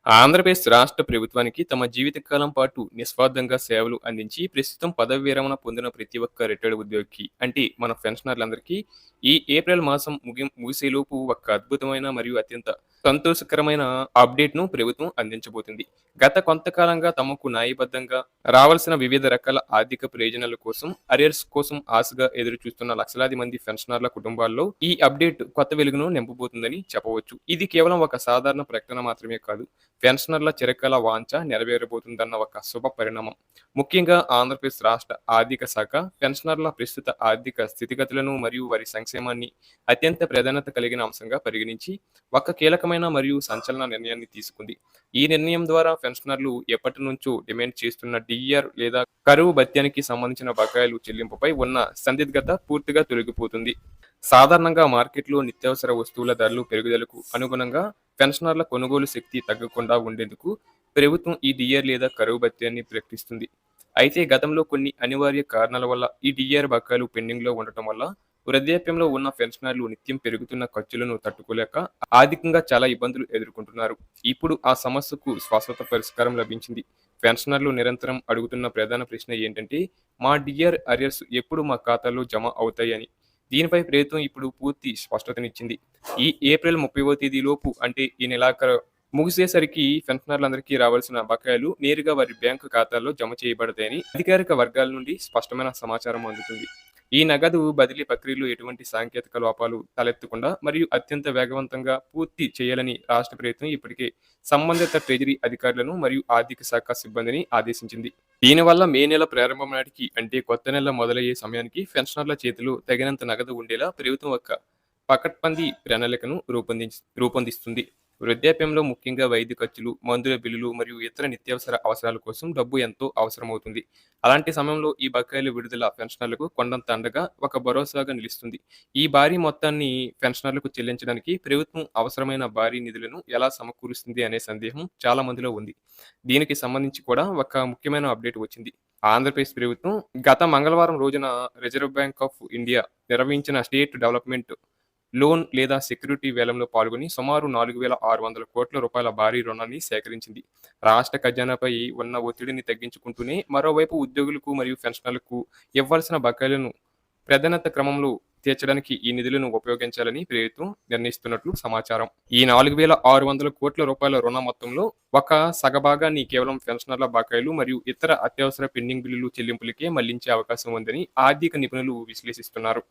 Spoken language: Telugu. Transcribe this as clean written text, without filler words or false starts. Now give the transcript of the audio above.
ఆంధ్రప్రదేశ్ రాష్ట్ర ప్రభుత్వానికి తమ జీవితకాలం పాటు నిస్వార్థంగా సేవలు అందించి, ప్రస్తుతం పదవి విరమణ పొందిన ప్రతి ఒక్క రిటైర్డ్ ఉద్యోగికి అంటే మన పెన్షనర్లందరికీ ఈ ఏప్రిల్ మాసం ముగిసేలోపు ఒక అద్భుతమైన మరియు అత్యంత సంతోషకరమైన అప్డేట్‌ను ప్రభుత్వం అందించబోతుంది. గత కొంతకాలంగా తమకు న్యాయబద్ధంగా రావాల్సిన వివిధ రకాల ఆర్థిక ప్రయోజనాల కోసం, అరియర్స్ కోసం ఆశగా ఎదురుచూస్తున్న లక్షలాది మంది పెన్షనర్ల కుటుంబాల్లో ఈ అప్డేట్ కొత్త వెలుగును నింపబోతుందని చెప్పవచ్చు. ఇది కేవలం ఒక సాధారణ ప్రకటన మాత్రమే కాదు. పెన్షనర్ల చిరకాల వాంఛ నెరవేరబోతుందన్న ఒక శుభ పరిణామం. ముఖ్యంగా ఆంధ్రప్రదేశ్ రాష్ట్ర ఆర్థిక శాఖ పెన్షనర్ల ప్రస్తుత ఆర్థిక స్థితిగతులను మరియు వారి సంక్షేమాన్ని అత్యంత ప్రాధాన్యత కలిగిన అంశంగా పరిగణించి ఒక కీలకమైన మరియు సంచలన నిర్ణయాన్ని తీసుకుంది. ఈ నిర్ణయం ద్వారా పెన్షనర్లు ఎప్పటి నుంచో డిమాండ్ చేస్తున్న డిఆర్ లేదా కరువు భత్యానికి సంబంధించిన బకాయిలు చెల్లింపుపై ఉన్న సందిగ్ధత పూర్తిగా తొలగిపోతుంది. సాధారణంగా మార్కెట్లో నిత్యావసర వస్తువుల ధరలు పెరుగుదలకు అనుగుణంగా పెన్షనర్ల కొనుగోలు శక్తి తగ్గకుండా ఉండేందుకు ప్రభుత్వం ఈ డిఆర్ లేదా కరువు భత్యాన్ని ప్రకటిస్తుంది. అయితే గతంలో కొన్ని అనివార్య కారణాల వల్ల ఈ డిఆర్ బకాయిలు పెండింగ్లో ఉండటం వల్ల వృద్ధాప్యంలో ఉన్న పెన్షనర్లు నిత్యం పెరుగుతున్న ఖర్చులను తట్టుకోలేక ఆర్థికంగా చాలా ఇబ్బందులు ఎదుర్కొంటున్నారు. ఇప్పుడు ఆ సమస్యకు శాశ్వత పరిష్కారం లభించింది. పెన్షనర్లు నిరంతరం అడుగుతున్న ప్రధాన ప్రశ్న ఏంటంటే, మా డిఆర్ అరియర్స్ ఎప్పుడు మా ఖాతాలో జమ అవుతాయని. దీనిపై ప్రభుత్వం ఇప్పుడు పూర్తి స్పష్టతనిచ్చింది. ఈ ఏప్రిల్ 30వ తేదీలోపు అంటే ఈ నెలాఖరు ముగిసేసరికి పెన్షనర్లందరికీ రావాల్సిన బకాయిలు నేరుగా వారి బ్యాంకు ఖాతాల్లో జమ చేయబడతాయని అధికారిక వర్గాల నుండి స్పష్టమైన సమాచారం అందుతుంది. ఈ నగదు బదిలీ ప్రక్రియలో ఎటువంటి సాంకేతిక లోపాలు తలెత్తకుండా మరియు అత్యంత వేగవంతంగా పూర్తి చేయాలని రాష్ట్ర ప్రభుత్వం ఇప్పటికే సంబంధిత ట్రెజరీ అధికారులను మరియు ఆర్థిక శాఖ సిబ్బందిని ఆదేశించింది. దీనివల్ల మే నెల ప్రారంభం నాటికి అంటే కొత్త నెల మొదలయ్యే సమయానికి పెన్షనర్ల చేతిలో తగినంత నగదు ఉండేలా ప్రభుత్వం ఒక పకడ్బందీ ప్రణాళికను రూపొందిస్తుంది. వృద్ధాప్యంలో ముఖ్యంగా వైద్య ఖర్చులు, మందుల బిల్లులు మరియు ఇతర నిత్యావసర అవసరాల కోసం డబ్బు ఎంతో అవసరమవుతుంది. అలాంటి సమయంలో ఈ బకాయిల విడుదల పెన్షనర్లకు కొండంత అండగా, ఒక భరోసాగా నిలుస్తుంది. ఈ భారీ మొత్తాన్ని పెన్షనర్లకు చెల్లించడానికి ప్రభుత్వం అవసరమైన భారీ నిధులను ఎలా సమకూరుస్తుంది అనే సందేహం చాలా మందిలో ఉంది. దీనికి సంబంధించి కూడా ఒక ముఖ్యమైన అప్డేట్ వచ్చింది. ఆంధ్రప్రదేశ్ ప్రభుత్వం గత మంగళవారం రోజున రిజర్వ్ బ్యాంక్ ఆఫ్ ఇండియా నిర్వహించిన స్టేట్ డెవలప్మెంట్ లోన్ లేదా సెక్యూరిటీ వేలంలో పాల్గొని సుమారు 4,600 కోట్ల రూపాయల భారీ రుణాన్ని సేకరించింది. రాష్ట్ర ఖజానాపై ఉన్న ఒత్తిడిని తగ్గించుకుంటూనే మరోవైపు ఉద్యోగులకు మరియు పెన్షనర్లకు ఇవ్వాల్సిన బకాయిలను ప్రాధాన్యత క్రమంలో తీర్చడానికి ఈ నిధులను ఉపయోగించాలని ప్రభుత్వం నిర్ణయిస్తున్నట్లు సమాచారం. ఈ 4,600 కోట్ల రూపాయల రుణ మొత్తంలో ఒక సగభాగాన్ని కేవలం పెన్షనర్ల బకాయిలు మరియు ఇతర అత్యవసర పెండింగ్ బిల్లులు చెల్లింపులకే మళ్లించే అవకాశం ఉందని ఆర్థిక నిపుణులు విశ్లేషిస్తున్నారు.